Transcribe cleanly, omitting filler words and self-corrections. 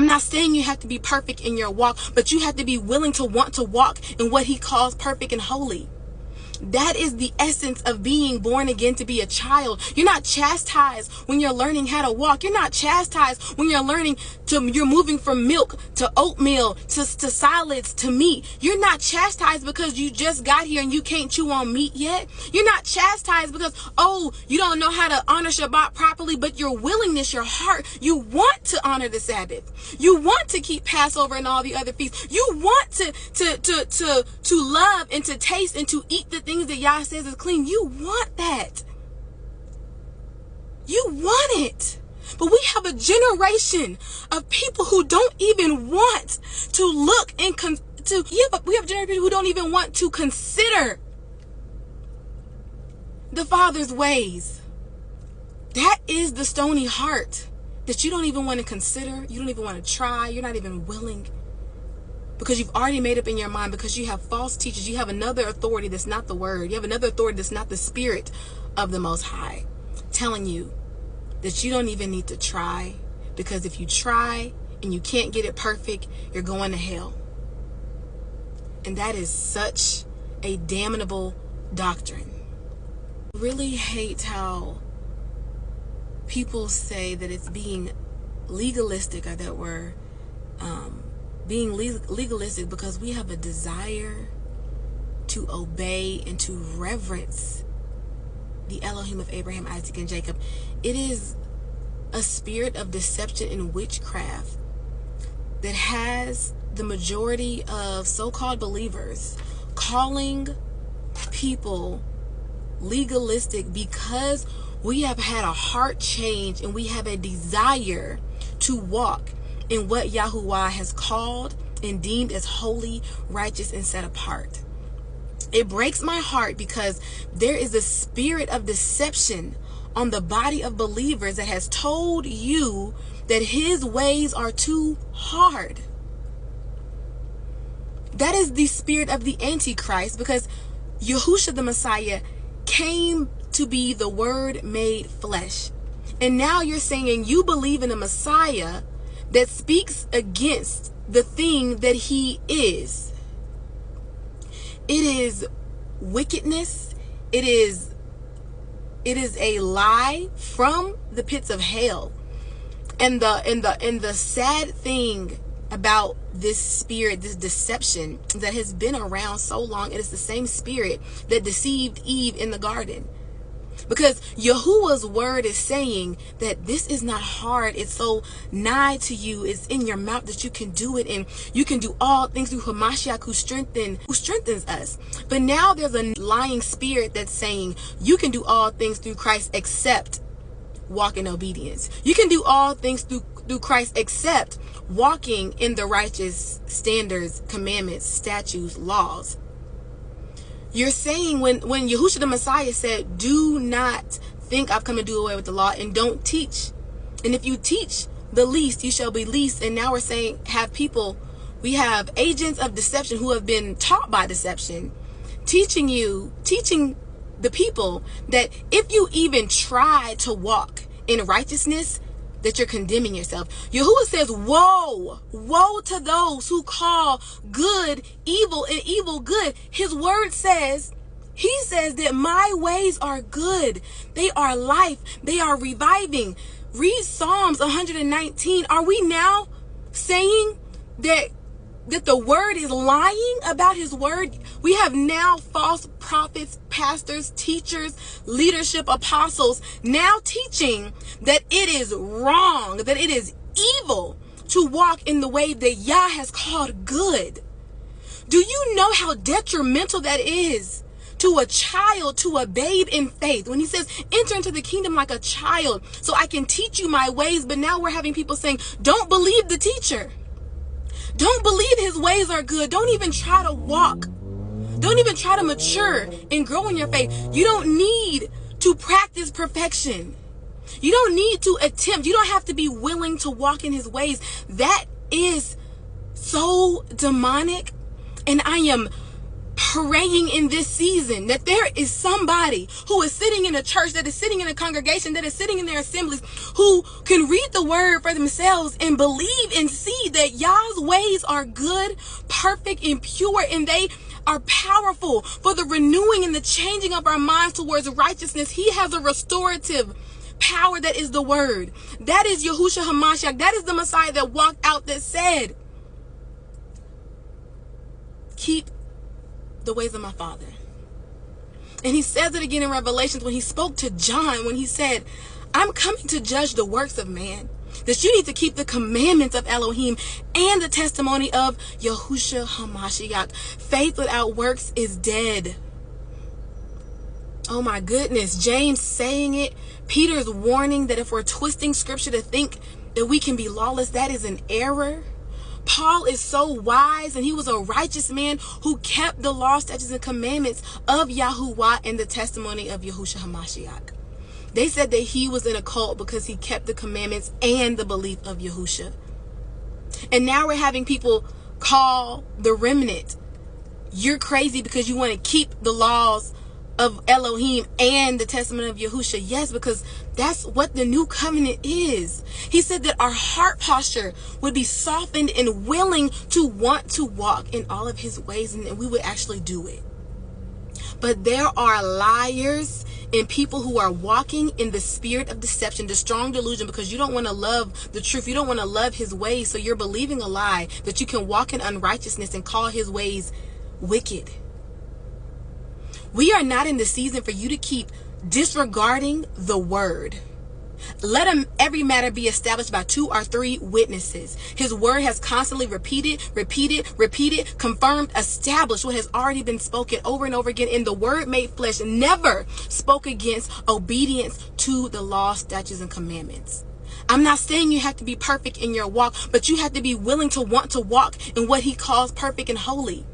I'm not saying you have to be perfect in your walk, but you have to be willing to want to walk in what he calls perfect and holy. That is the essence of being born again, to be a child. You're not chastised when you're learning how to walk. You're not chastised when you're you're moving from milk to oatmeal to salads to meat. You're not chastised because you just got here and you can't chew on meat yet. You're not chastised because, oh, you don't know how to honor Shabbat properly, but your willingness, your heart, you want to honor the Sabbath. You want to keep Passover and all the other feasts. You want to love and to taste and to eat the things that Yah says is clean. You want that. You want it. But we have a generation of people who don't even want to look and we have a generation who don't even want to consider the Father's ways. That is the stony heart that you don't even want to consider. You don't even want to try. You're not even willing. Because you've already made up in your mind, because you have false teachers. You have another authority that's not the word. You have another authority that's not the spirit of the Most High, telling you that you don't even need to try, because if you try and you can't get it perfect, you're going to hell. And that is such a damnable doctrine. I really hate how people say that it's being legalistic, or that we're being legalistic because we have a desire to obey and to reverence the Elohim of Abraham, Isaac, and Jacob. It is a spirit of deception and witchcraft that has the majority of so-called believers calling people legalistic, because we have had a heart change and we have a desire to walk in what Yahuwah has called and deemed as holy, righteous, and set apart. It breaks my heart because there is a spirit of deception on the body of believers that has told you that his ways are too hard. That is the spirit of the antichrist, because Yahusha the Messiah came to be the word made flesh. And now you're saying you believe in a Messiah that speaks against the thing that he is. It is wickedness. It is a lie from the pits of hell. And the sad thing about this spirit, this deception that has been around so long, it is the same spirit that deceived Eve in the garden. Because Yahuwah's word is saying that this is not hard. It's so nigh to you. It's in your mouth that you can do it. And you can do all things through Hamashiach who strengthens us. But now there's a lying spirit that's saying you can do all things through Christ except walk in obedience. You can do all things through Christ except walking in the righteous standards, commandments, statutes, laws. You're saying when Yahusha the Messiah said, do not think I've come to do away with the law, and don't teach. And if you teach the least, you shall be least. And now we're saying, we have agents of deception who have been taught by deception, teaching the people that if you even try to walk in righteousness, that you're condemning yourself. Yahuwah says, woe to those who call good evil and evil good. His word says, he says that my ways are good. They are life. They are reviving. Read Psalms 119. Are we now saying that the word is lying about his word? We have now false prophets, pastors, teachers, leadership, apostles now teaching that it is wrong, that it is evil to walk in the way that Yah has called good. Do you know how detrimental that is to a child, to a babe in faith? When he says, enter into the kingdom like a child so I can teach you my ways. But now we're having people saying, don't believe the teacher. Don't believe his ways are good. Don't even try to walk. Don't even try to mature and grow in your faith. You don't need to practice perfection. You don't need to attempt. You don't have to be willing to walk in his ways. That is so demonic. And I am praying in this season that there is somebody who is sitting in a church, that is sitting in a congregation, that is sitting in their assemblies, who can read the word for themselves and believe and see that Yah's ways are good, perfect, and pure, and they are powerful for the renewing and the changing of our minds towards righteousness. He has a restorative power that is the word. That is Yahusha HaMashiach. That is the Messiah that walked out that said, keep the ways of my Father. And he says it again in Revelations when he spoke to John, when he said, I'm coming to judge the works of man. That you need to keep the commandments of Elohim and the testimony of Yahusha HaMashiach. Faith without works is dead. Oh my goodness. James saying it. Peter's warning that if we're twisting scripture to think that we can be lawless, that is an error. Paul is so wise, and he was a righteous man who kept the law, statutes, and commandments of Yahuwah and the testimony of Yahusha HaMashiach. They said that he was in a cult because he kept the commandments and the belief of Yahusha. And now we're having people call the remnant, you're crazy because you want to keep the laws of Elohim and the testament of Yahusha. Yes, because that's what the new covenant is. He said that our heart posture would be softened and willing to want to walk in all of his ways, and we would actually do it. But there are liars and people who are walking in the spirit of deception, the strong delusion, because you don't want to love the truth. You don't want to love his ways. So you're believing a lie that you can walk in unrighteousness and call his ways wicked. We are not in the season for you to keep disregarding the word. Let every matter be established by 2 or 3 witnesses. His word has constantly repeated, confirmed, established what has already been spoken over and over again. And the word made flesh never spoke against obedience to the law, statutes, and commandments. I'm not saying you have to be perfect in your walk, but you have to be willing to want to walk in what he calls perfect and holy.